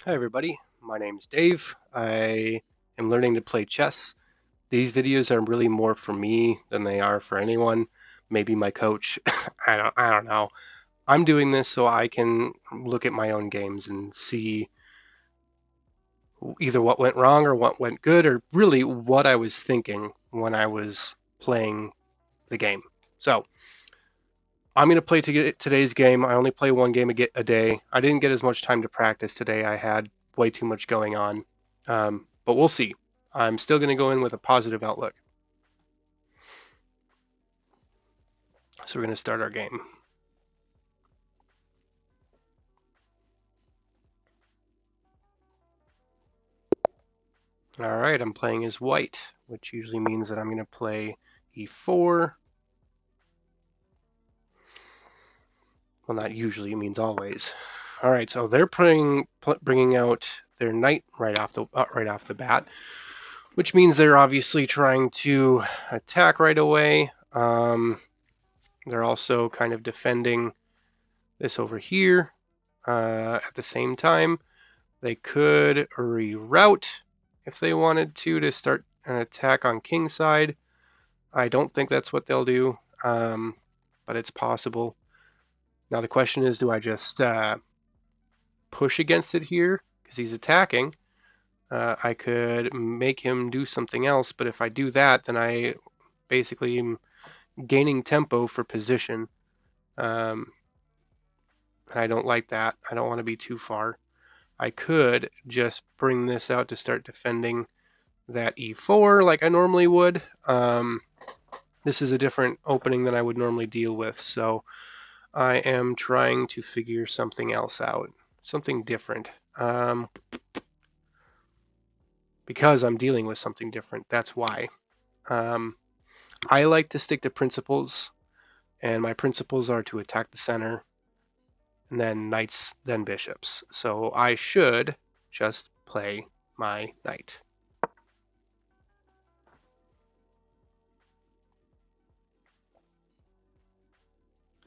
Hi everybody, my name's Dave. I am learning to play chess. These videos are really more for me than they are for anyone. Maybe my coach. I don't know. I'm doing this so I can look at my own games and see either what went wrong or what went good or really what I was thinking when I was playing the game. So, I'm going to play today's game. I only play one game a day. I didn't get as much time to practice today. I had way too much going on. But we'll see. I'm still going to go in with a positive outlook. So we're going to start our game. All right, I'm playing as white, which usually means that I'm going to play e4. Well, not usually, it means always. All right, so they're bringing out their knight right off the bat, which means they're obviously trying to attack right away. They're also kind of defending this over here. At the same time, they could reroute if they wanted to start an attack on kingside. I don't think that's what they'll do, but it's possible. Now the question is, do I just push against it here because he's attacking? I could make him do something else, but if I do that, then I basically am gaining tempo for position. Um, I don't like that. I don't want to be too far. I could just bring this out to start defending that e4 like I normally would. This is a different opening than I would normally deal with, so I am trying to figure something else out, something different. Because I'm dealing with something different, that's why. I like to stick to principles, and my principles are to attack the center, and then knights, then bishops. So I should just play my knight.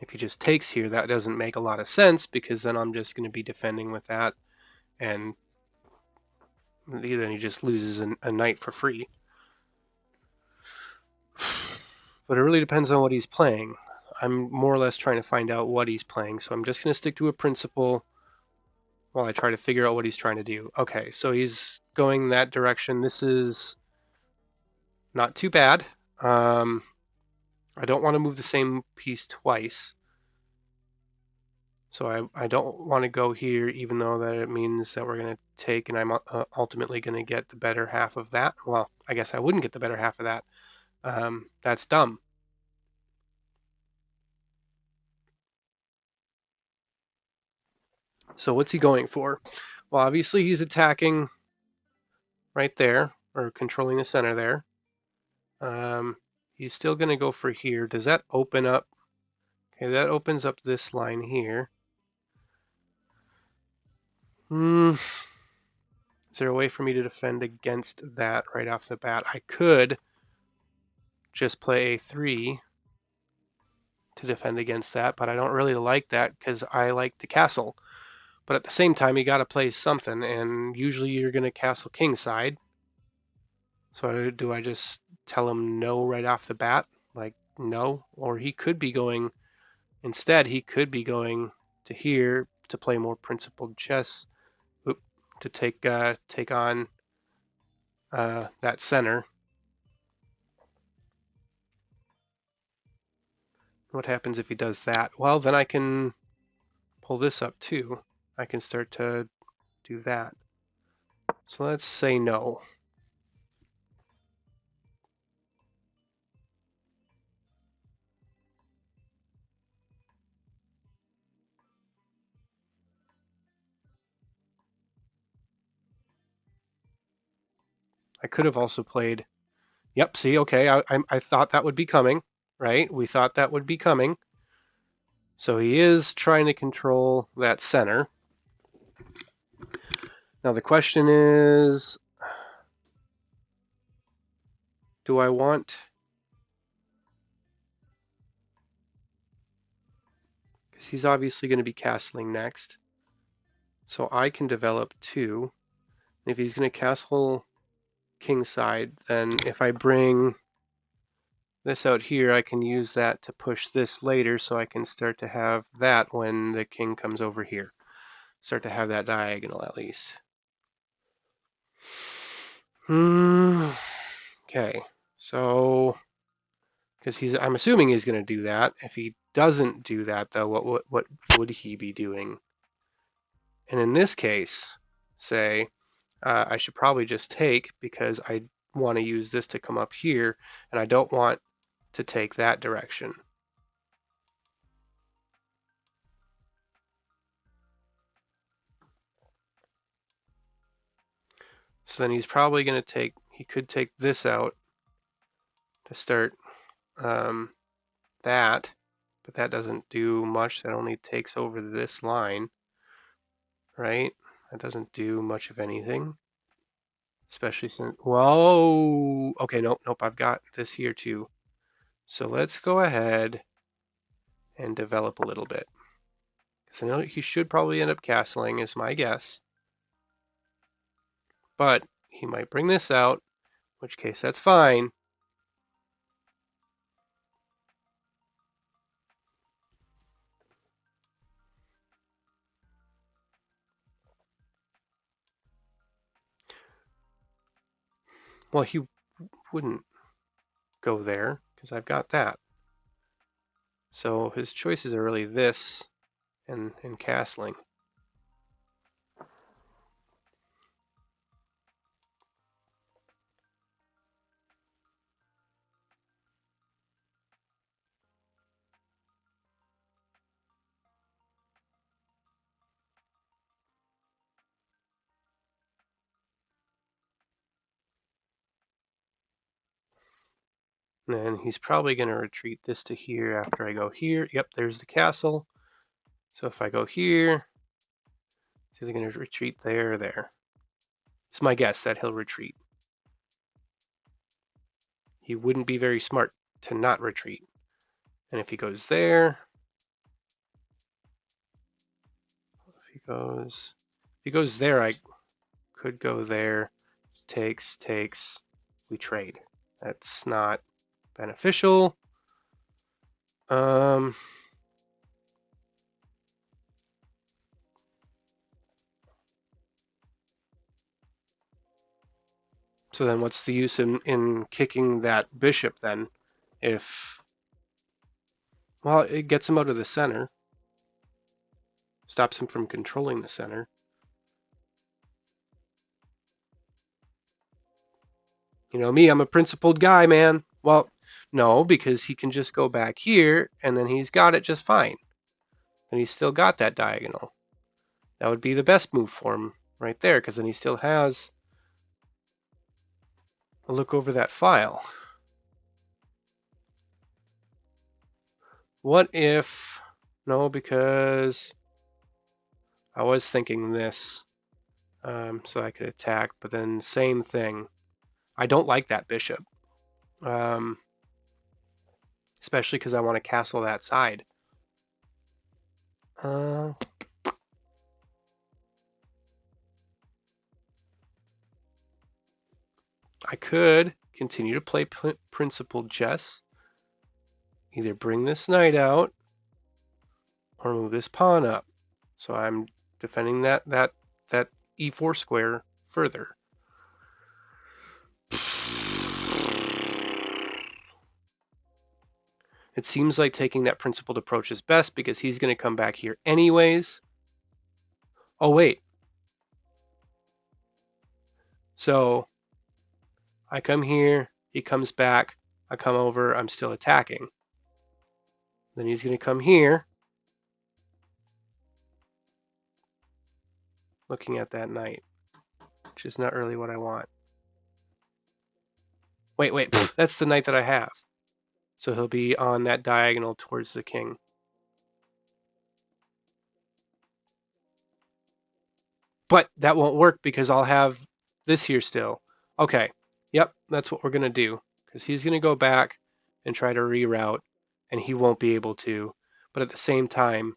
If he just takes here, that doesn't make a lot of sense because then I'm just going to be defending with that, and then he just loses a knight for free. But it really depends on what he's playing. I'm more or less trying to find out what he's playing, so I'm just going to stick to a principle while I try to figure out what he's trying to do. Okay, so he's going that direction. This is not too bad. I don't want to move the same piece twice. So I don't want to go here, even though that it means that we're going to take, and I'm ultimately going to get the better half of that. Well, I guess I wouldn't get the better half of that. That's dumb. So what's he going for? Well, obviously he's attacking right there, or controlling the center there. He's still going to go for here. Does that open up? Okay, that opens up this line here. Is there a way for me to defend against that right off the bat? I could just play a3 to defend against that, but I don't really like that because I like to castle. But at the same time, you got to play something, and usually you're going to castle kingside. So do I just tell him no right off the bat? Like, no? Or he could be going, instead, he could be going to here to play more principled chess, to take on that center. What happens if he does that? Well, then I can pull this up too. I can start to do that. So let's say no. I could have also played, yep, see, okay, I thought that would be coming, right? We thought that would be coming. So he is trying to control that center. Now the question is, do I want, because he's obviously going to be castling next. So I can develop 2. If he's going to castle kingside, then if I bring this out here, I can use that to push this later, so I can start to have that when the king comes over here. Start to have that diagonal at least. Okay, so because I'm assuming he's going to do that. If he doesn't do that, though, what would he be doing? And in this case, say, I should probably just take, because I want to use this to come up here, and I don't want to take that direction. So then he's probably going to take, he could take this out to start that, but that doesn't do much. That only takes over this line, right? That doesn't do much of anything, especially since, whoa, okay, nope, I've got this here too. So let's go ahead and develop a little bit. Because I know he should probably end up castling, is my guess. But he might bring this out, in which case that's fine. Well, he wouldn't go there, because I've got that. So his choices are really this and castling. And then he's probably going to retreat this to here after I go here. Yep, there's the castle. So if I go here, he's either going to retreat there or there. It's my guess that he'll retreat. He wouldn't be very smart to not retreat. And if he goes there, if he goes there, I could go there. Takes, we trade. That's not beneficial. So then what's the use in kicking that bishop then? If, well, it gets him out of the center. Stops him from controlling the center. You know me, I'm a principled guy, man. Well, no, because he can just go back here, and then he's got it just fine. And he's still got that diagonal. That would be the best move for him right there, because then he still has a look over that file. What if, no, because I was thinking this, so I could attack, but then same thing. I don't like that bishop, especially because I want to castle that side. I could continue to play principled chess, either bring this knight out or move this pawn up. So I'm defending that e4 square further. It seems like taking that principled approach is best because he's going to come back here anyways. Oh, wait. So I come here, he comes back, I come over, I'm still attacking. Then he's going to come here, looking at that knight, which is not really what I want. Wait, that's the knight that I have. So he'll be on that diagonal towards the king. But that won't work because I'll have this here still. Okay, yep, that's what we're going to do. Because he's going to go back and try to reroute, and he won't be able to. But at the same time,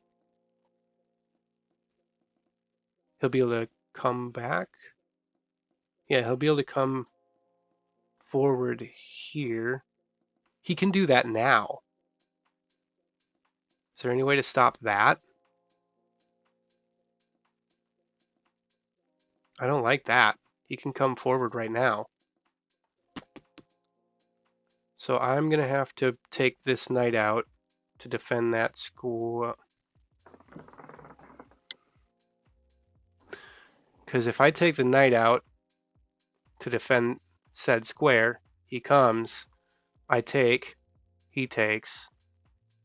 He'll be able to come back. Yeah, he'll be able to come forward here. He can do that now. Is there any way to stop that? I don't like that. He can come forward right now. So I'm going to have to take this knight out to defend that school. Because if I take the knight out to defend said square, he comes, I take, he takes,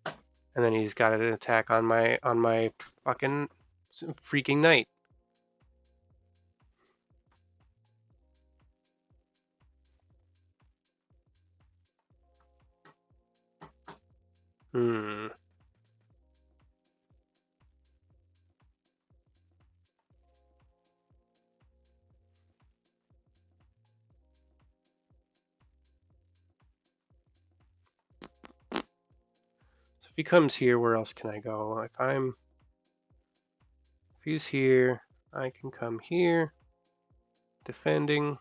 and then he's got an attack on my fucking freaking knight. Hmm. So if he comes here, where else can I go? If he's here, I can come here, defending,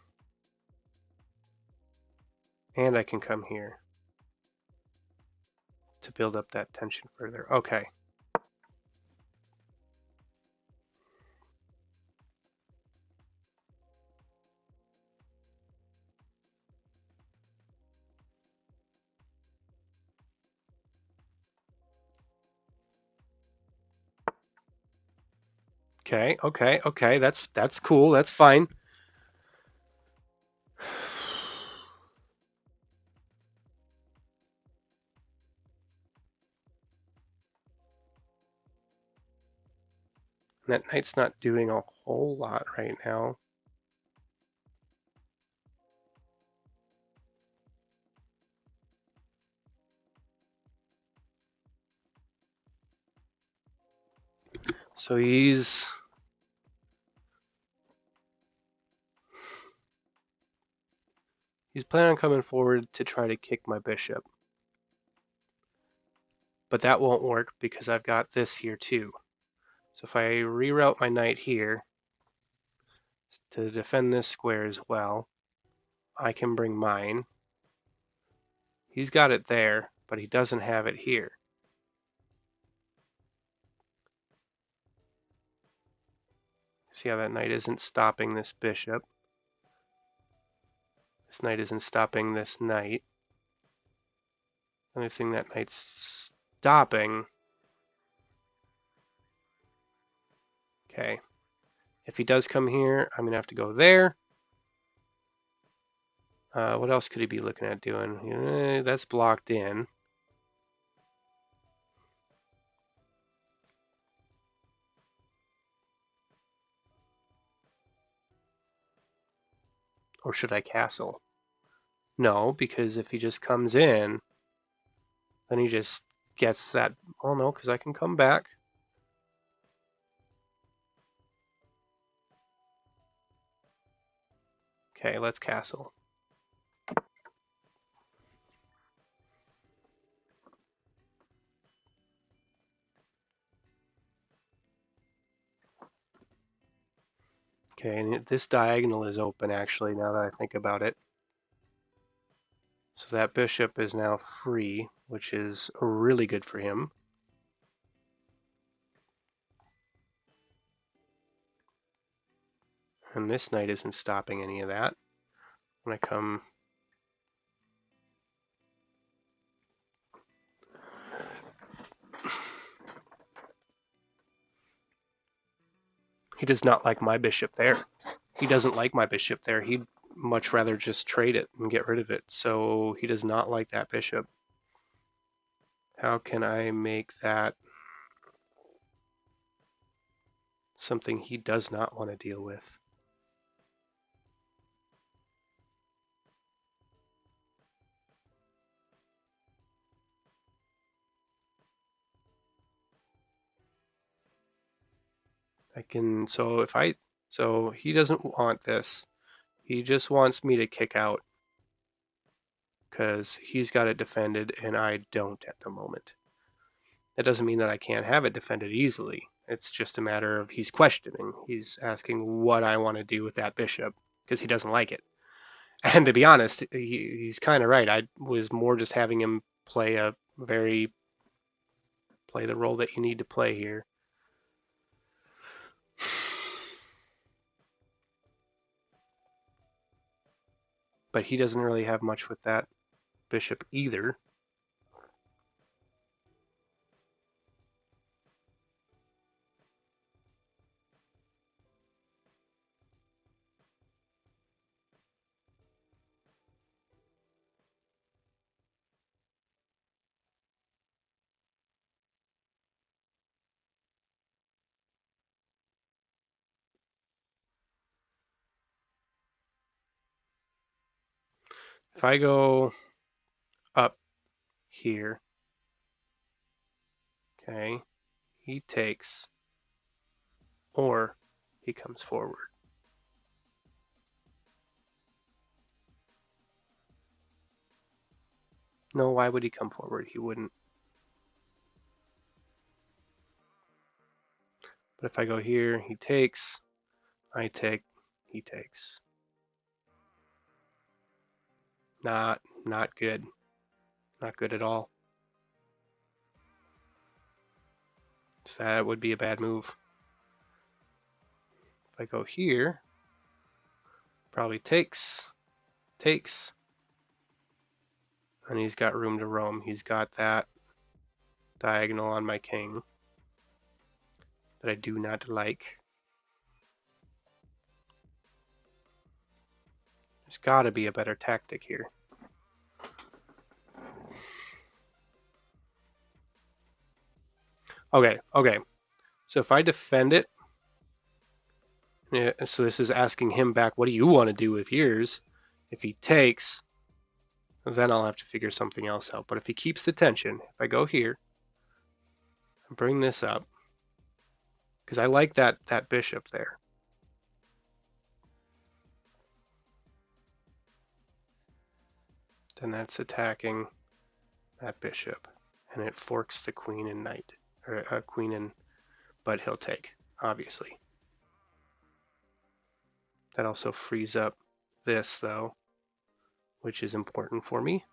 and I can come here to build up that tension further. Okay. Okay. That's cool. That's fine. That knight's not doing a whole lot right now. So he's planning on coming forward to try to kick my bishop. But that won't work because I've got this here too. So if I reroute my knight here to defend this square as well, I can bring mine. He's got it there, but he doesn't have it here. See how that knight isn't stopping this bishop? This knight isn't stopping this knight. The only thing that knight's stopping. Okay. If he does come here, I'm going to have to go there. What else could he be looking at doing? That's blocked in. Or should I castle? No, because if he just comes in, then he just gets that. Oh no, because I can come back. Okay, let's castle. Okay, and this diagonal is open actually, now that I think about it. So that bishop is now free, which is really good for him. And this knight isn't stopping any of that. When I come... He does not like my bishop there. He doesn't like my bishop there. He'd much rather just trade it and get rid of it. So he does not like that bishop. How can I make that something he does not want to deal with? I can, so he doesn't want this. He just wants me to kick out because he's got it defended and I don't at the moment. That doesn't mean that I can't have it defended easily. It's just a matter of he's questioning. He's asking what I want to do with that bishop because he doesn't like it. And to be honest, he's kind of right. I was more just having him play play the role that you need to play here. But he doesn't really have much with that bishop either. If I go up here, okay, he takes, or he comes forward. No, why would he come forward? He wouldn't. But if I go here, he takes, I take, he takes. Not good. Not good at all. So that would be a bad move. If I go here, probably takes, and he's got room to roam. He's got that diagonal on my king that I do not like. There's got to be a better tactic here. Okay. So if I defend it, yeah, so this is asking him back, what do you want to do with yours? If he takes, then I'll have to figure something else out. But if he keeps the tension, if I go here and bring this up, because I like that bishop there. Then that's attacking that bishop, and it forks the queen and knight, or queen and, but he'll take, obviously. That also frees up this though, which is important for me.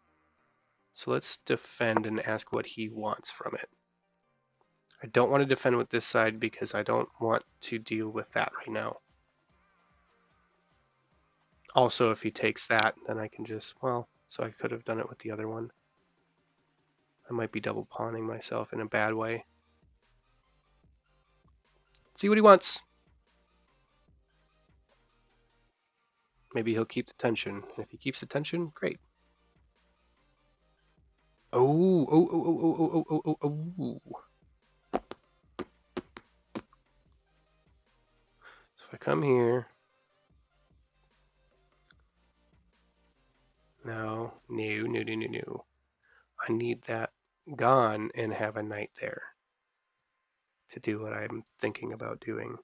So let's defend and ask what he wants from it. I don't want to defend with this side because I don't want to deal with that right now. Also, if he takes that, then I can just, well, so I could have done it with the other one. I might be double pawning myself in a bad way. See what he wants. Maybe he'll keep the tension. If he keeps the tension, great. Oh. So if I come here, no. I need that gone and have a knight there to do what I'm thinking about doing.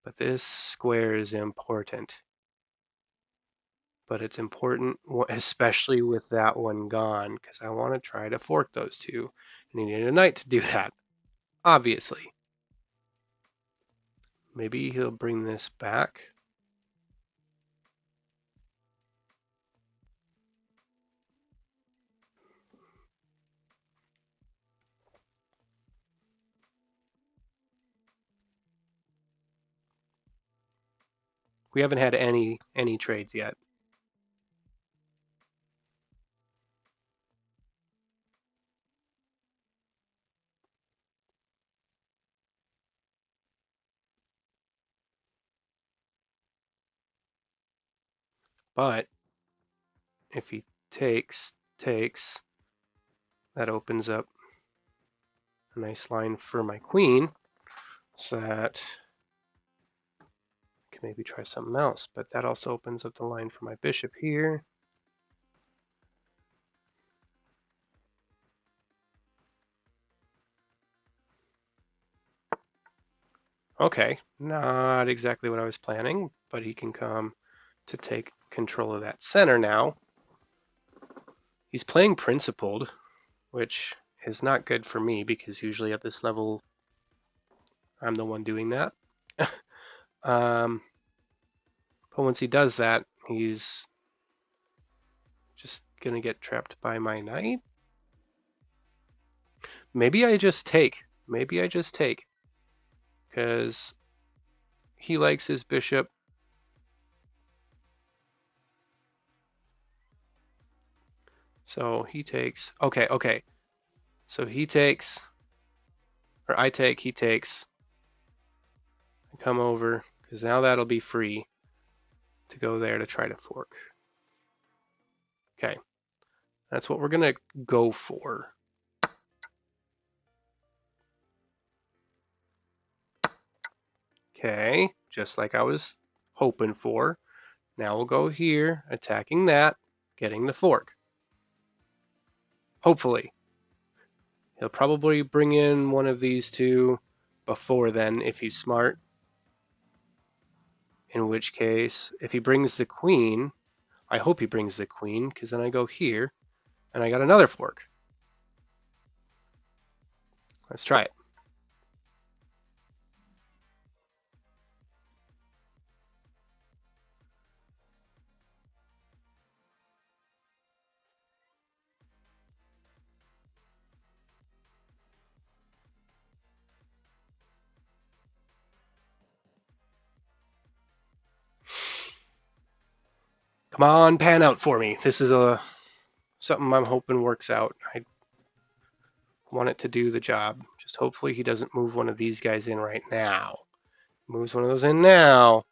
But this square is important. But it's important, especially with that one gone, because I want to try to fork those two. And you need a knight to do that, obviously. Maybe he'll bring this back. We haven't had any trades yet. But if he takes, that opens up a nice line for my queen, so that I can maybe try something else. But that also opens up the line for my bishop here. Okay, not exactly what I was planning, but he can come to take control of that center now. He's playing principled, which is not good for me because usually at this level I'm the one doing that. But once he does that, he's just gonna get trapped by my knight. Maybe I just take. Maybe I just take. Because he likes his bishop. So he takes. Okay, okay. So he takes. Or I take, he takes. I come over. Because now that'll be free to go there to try to fork. Okay. That's what we're going to go for. Okay. Just like I was hoping for. Now we'll go here, attacking that, getting the fork. Hopefully. He'll probably bring in one of these two before then if he's smart. In which case, if he brings the queen, I hope he brings the queen, because then I go here, and I got another fork. Let's try it. Come on, pan out for me. This is something I'm hoping works out. I want it to do the job. Just hopefully he doesn't move one of these guys in right now. Moves one of those in now.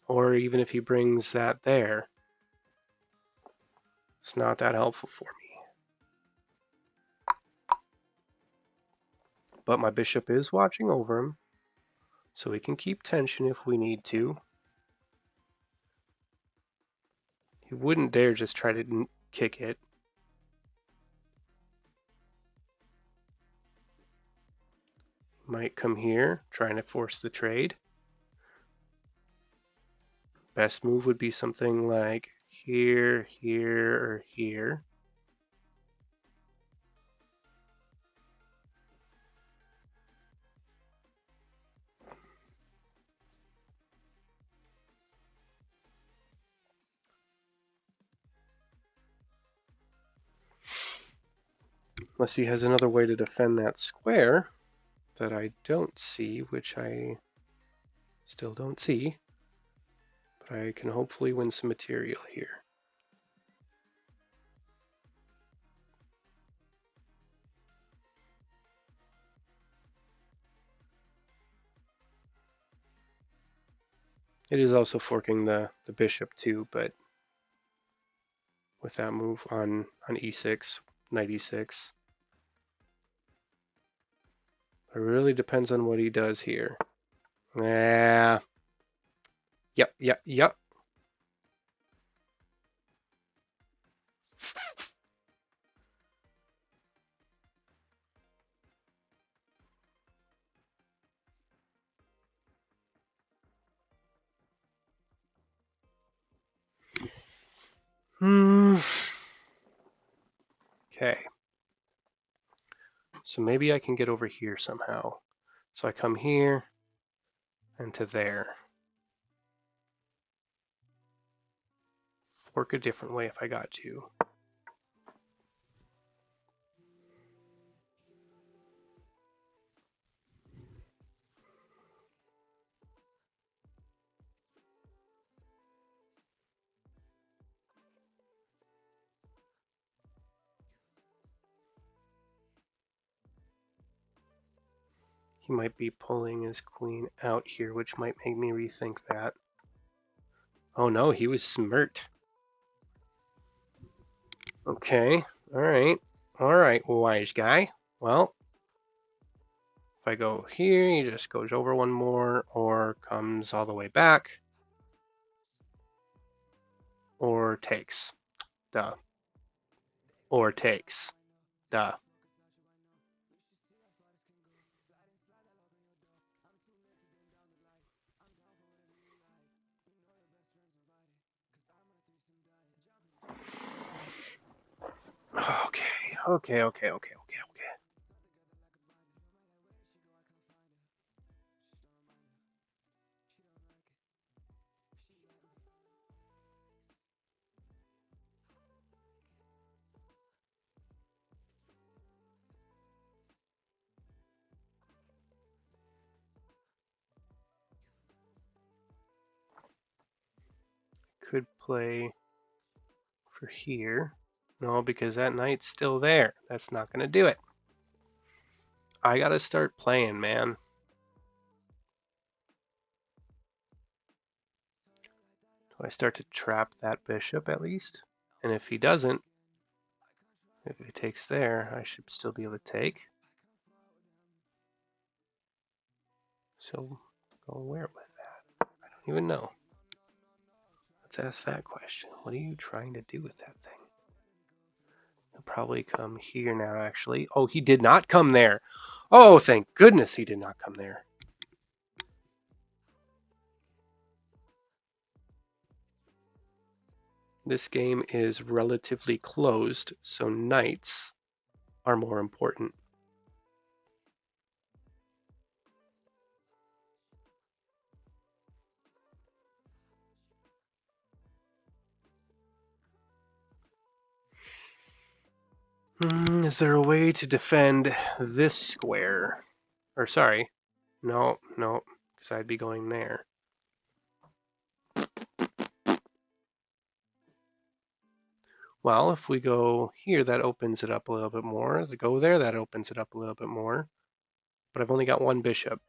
Or even if he brings that there. It's not that helpful for me. But my bishop is watching over him, so we can keep tension if we need to. He wouldn't dare just try to kick it. Might come here, trying to force the trade. Best move would be something like here, here, or here. Unless he has another way to defend that square that I don't see, which I still don't see. But I can hopefully win some material here. It is also forking the bishop too, but with that move on e6, knight e6. It really depends on what he does here. Yeah. Yep, yep, yep. Okay. So maybe I can get over here somehow. So I come here and to there. Fork a different way if I got to. He might be pulling his queen out here, which might make me rethink that. Oh no, he was smirked. Okay, alright, wise guy. Well, if I go here, he just goes over one more, or comes all the way back, or takes. Duh. Or takes. Duh. Okay. play for here. No, because that knight's still there. That's not going to do it. I got to start playing, man. Do I start to trap that bishop at least? And if he doesn't, if he takes there, I should still be able to take. So go where with that? I don't even know. Let's ask that question. What are you trying to do with that thing? He'll probably come here now, actually. Oh, he did not come there. Oh, thank goodness he did not come there. This game is relatively closed, so knights are more important. Is there a way to defend this square? Or sorry, no, because I'd be going there. Well, if we go here, that opens it up a little bit more. If we go there, that opens it up a little bit more. But I've only got one bishop.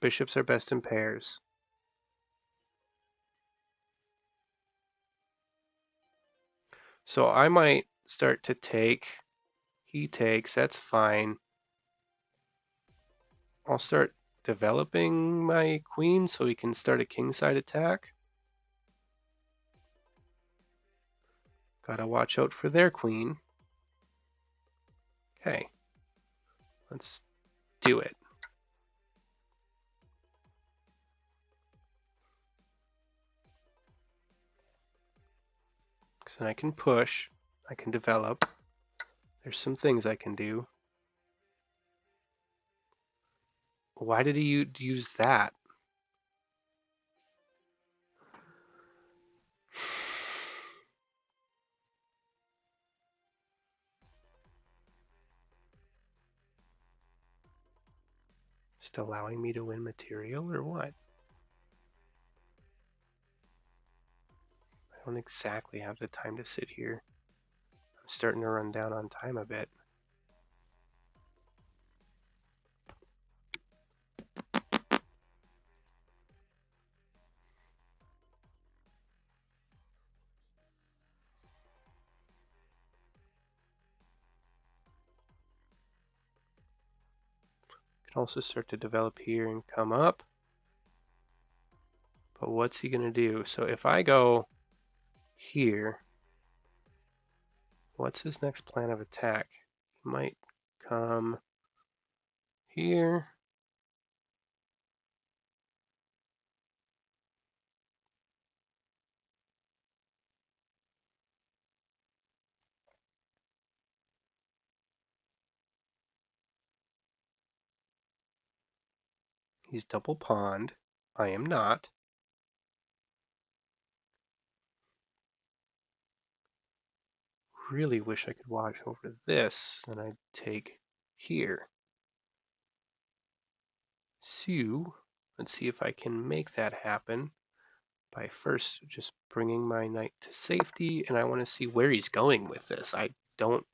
Bishops are best in pairs. So I might start to take. He takes, that's fine. I'll start developing my queen so we can start a kingside attack. Gotta watch out for their queen. Okay, let's do it. So then I can push, I can develop. There's some things I can do. Why did he use that? Just allowing me to win material or what? I don't exactly have the time to sit here. I'm starting to run down on time a bit. Can also start to develop here and come up. But what's he gonna do? So if I go here, what's his next plan of attack? He might come here. He's double pawned. I am not. Really wish I could watch over this, then I'd take here. So, let's see if I can make that happen by first just bringing my knight to safety, and I want to see where he's going with this. I don't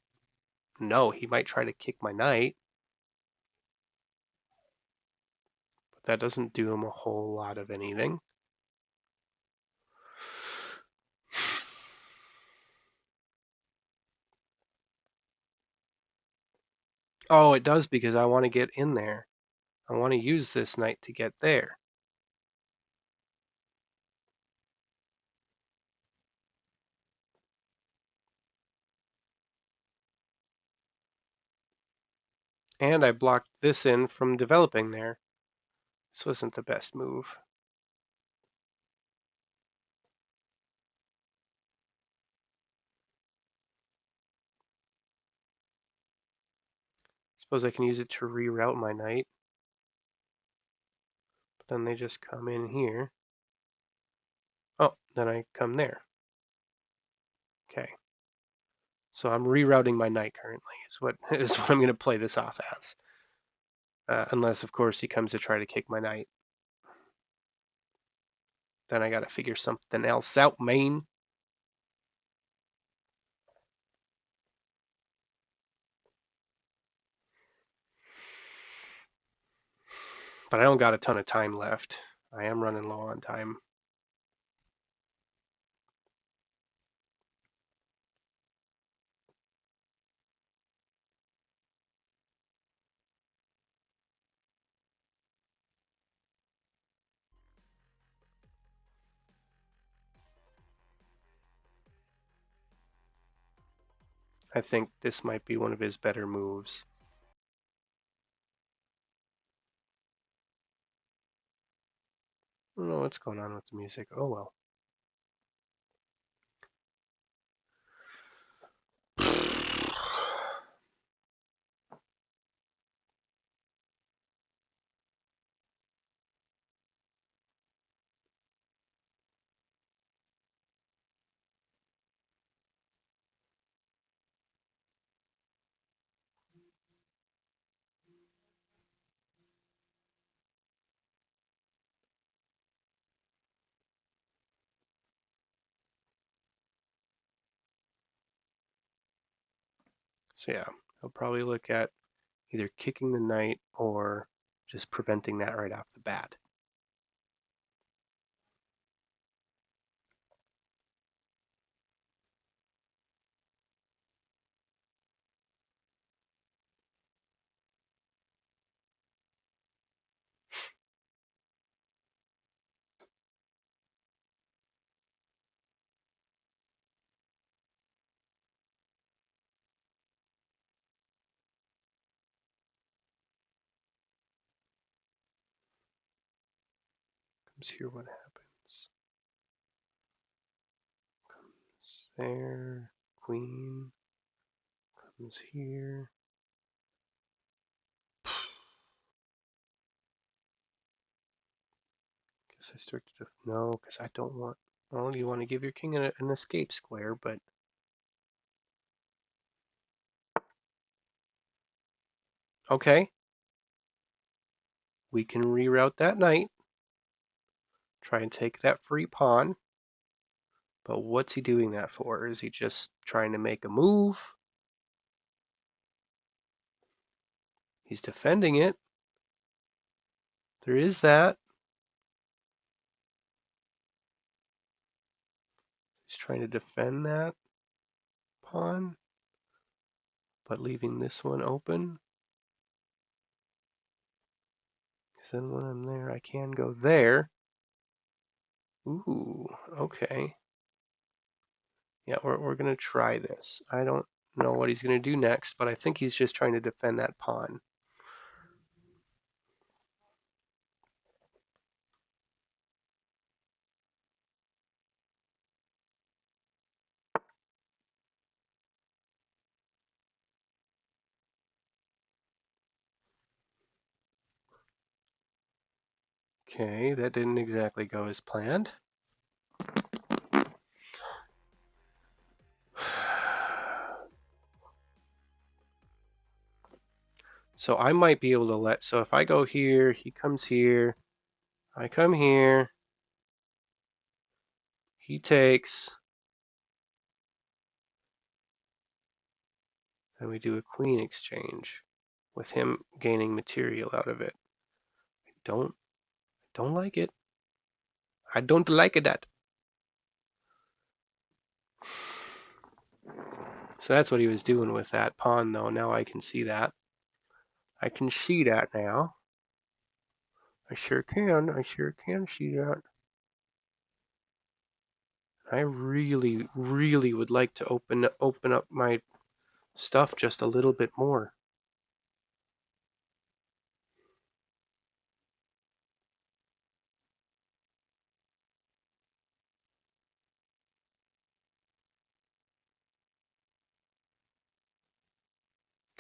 know. He might try to kick my knight, but that doesn't do him a whole lot of anything. Oh, it does because I want to get in there. I want to use this knight to get there. And I blocked this in from developing there. This wasn't the best move. Suppose I can use it to reroute my knight. But then they just come in here. Oh, then I come there. Okay. So I'm rerouting my knight currently is what I'm going to play this off as. Unless, of course, he comes to try to kick my knight. Then I got to figure something else out, main. But I don't got a ton of time left. I am running low on time. I think this might be one of his better moves. I don't know what's going on with the music. Oh well. So yeah, I'll probably look at either kicking the knight or just preventing that right off the bat. Comes here, what happens? Comes there, queen, comes here. Guess I start to, no, because I don't want, well, you want to give your king an escape square, but okay. We can reroute that knight, try and take that free pawn. But what's he doing that for? Is he just trying to make a move? He's defending it. There is that. He's trying to defend that pawn, but leaving this one open. Because then when I'm there, I can go there. Ooh, okay. Yeah, we're going to try this. I don't know what he's going to do next, but I think he's just trying to defend that pawn. Okay, that didn't exactly go as planned. So I might be able to let, so if I go here, he comes here, I come here, he takes, and we do a queen exchange with him gaining material out of it. I don't like it. I don't like it that. So that's what he was doing with that pawn though. Now I can see that. I can see that now. I sure can. I sure can see that. I really, really would like to open up my stuff just a little bit more.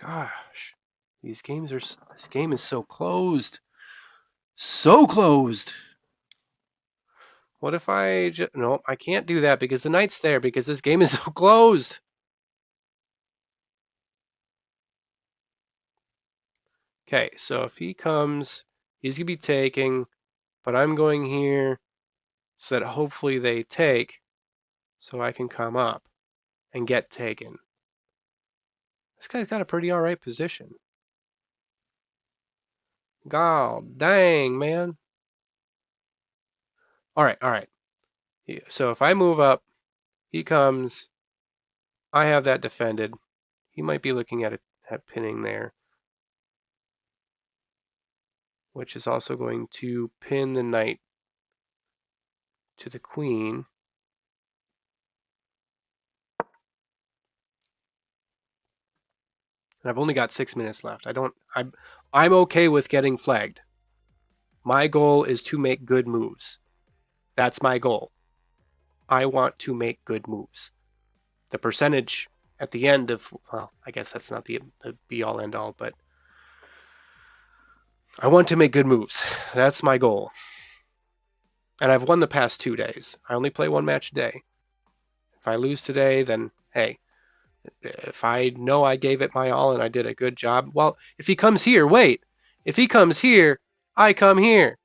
Gosh, this game is so closed. So closed. What if I just, no, I can't do that because the knight's there because this game is so closed. Okay, so if he comes, he's gonna be taking, but I'm going here so that hopefully they take so I can come up and get taken. This guy's got a pretty all right position. God dang, man. All right, all right. So if I move up, he comes. I have that defended. He might be looking at it at pinning there, which is also going to pin the knight to the queen. And I've only got 6 minutes left. I'm okay with getting flagged. My goal is to make good moves. That's my goal. I want to make good moves. The percentage at the end of, well, I guess that's not the be all end all, but I want to make good moves. That's my goal. And I've won the past 2 days. I only play one match a day. If I lose today, then hey, if I know I gave it my all and I did a good job, well, if he comes here, wait. If he comes here, I come here.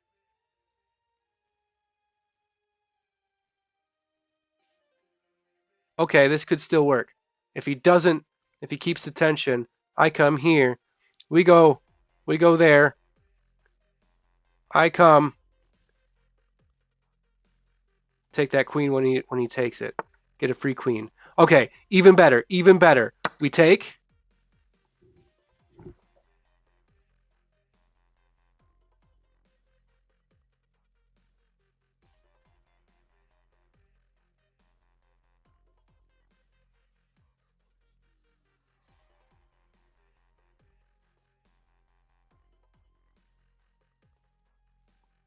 Okay, this could still work. If he doesn't, if he keeps the tension, I come here. We go there. I come. Take that queen when he takes it. Get a free queen. Okay, even better, even better. We take.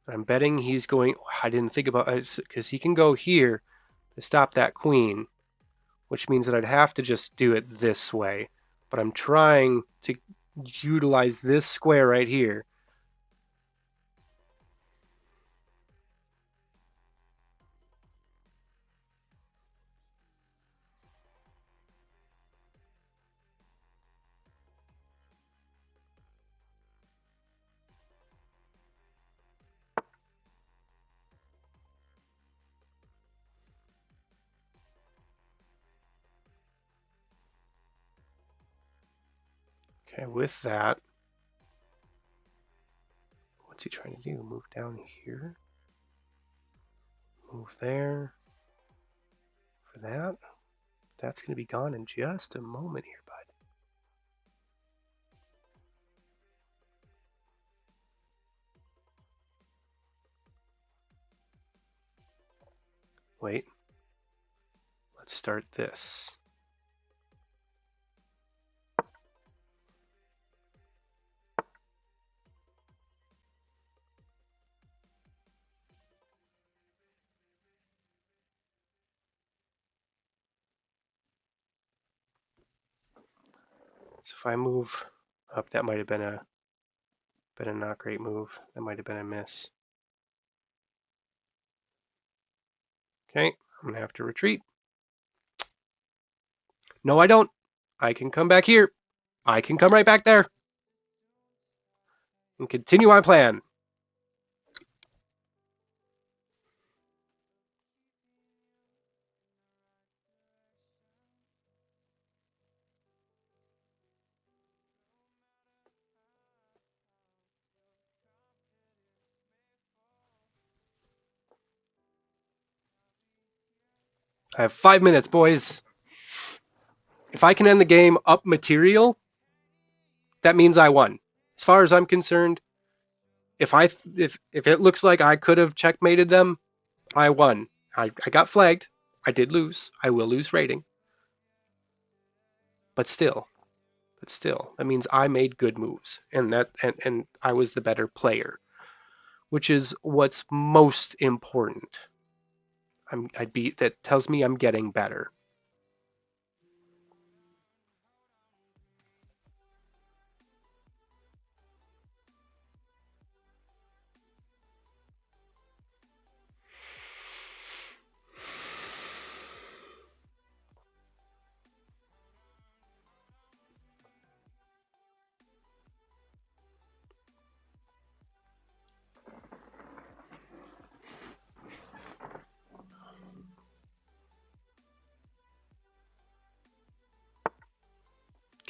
I'm betting he's going. I didn't think about it because he can go here to stop that queen, which means that I'd have to just do it this way. But I'm trying to utilize this square right here. Okay, with that, what's he trying to do? Move down here? Move there? For that? That's going to be gone in just a moment here, bud. Wait. Let's start this. So if I move up, that might have been a not great move. That might have been a miss. Okay, I'm going to have to retreat. No, I don't. I can come back here. I can come right back there and continue my plan. I have 5 minutes, boys. If I can end the game up material, that means I won. As far as I'm concerned, if it looks like I could have checkmated them, I won. I got flagged. I did lose. I will lose rating. But still, that means I made good moves and I was the better player, which is what's most important. That tells me I'm getting better.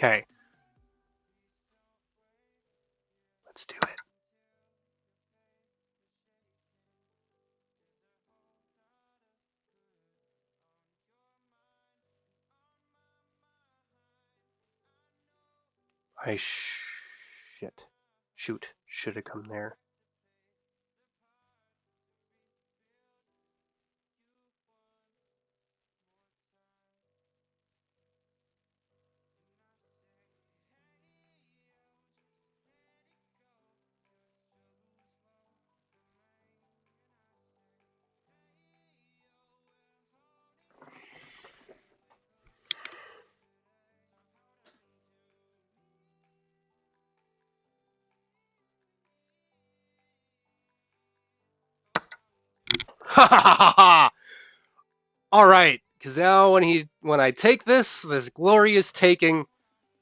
Okay. Let's do it. Shit. Shoot. Should have come there. Ha ha ha ha! All right, because now when I take this glorious taking,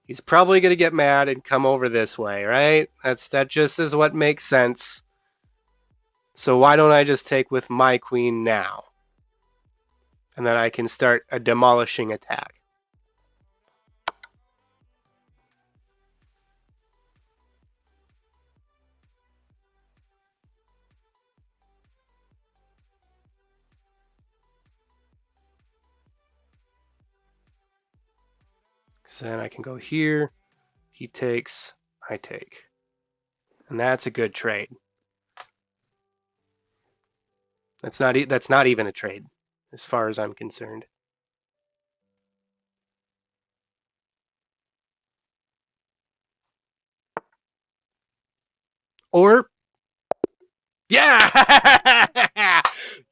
he's probably gonna get mad and come over this way, right? That just is what makes sense. So why don't I just take with my queen now, and then I can start a demolishing attack. So then I can go here. He takes, I take, and that's a good trade. That's not even a trade, as far as I'm concerned. Or yeah,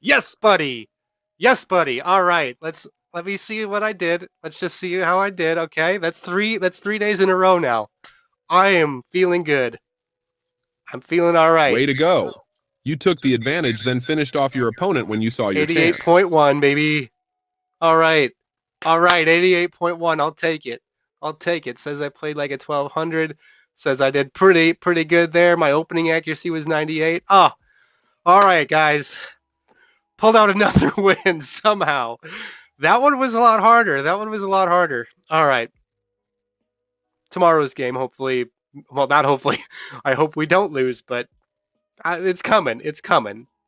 yes, buddy. Yes, buddy. All right, let me see what I did. Let's just see how I did. Okay, that's 3 days in a row now. I am feeling good. I'm feeling all right. Way to go. You took the advantage, then finished off your opponent when you saw your chance. 88.1, baby. All right. All right, 88.1. I'll take it. I'll take it. Says I played like a 1200. Says I did pretty good there. My opening accuracy was 98. Oh, all right, guys. Pulled out another win somehow. That one was a lot harder. That one was a lot harder. All right. Tomorrow's game, hopefully. Well, not hopefully. I hope we don't lose, but it's coming. It's coming.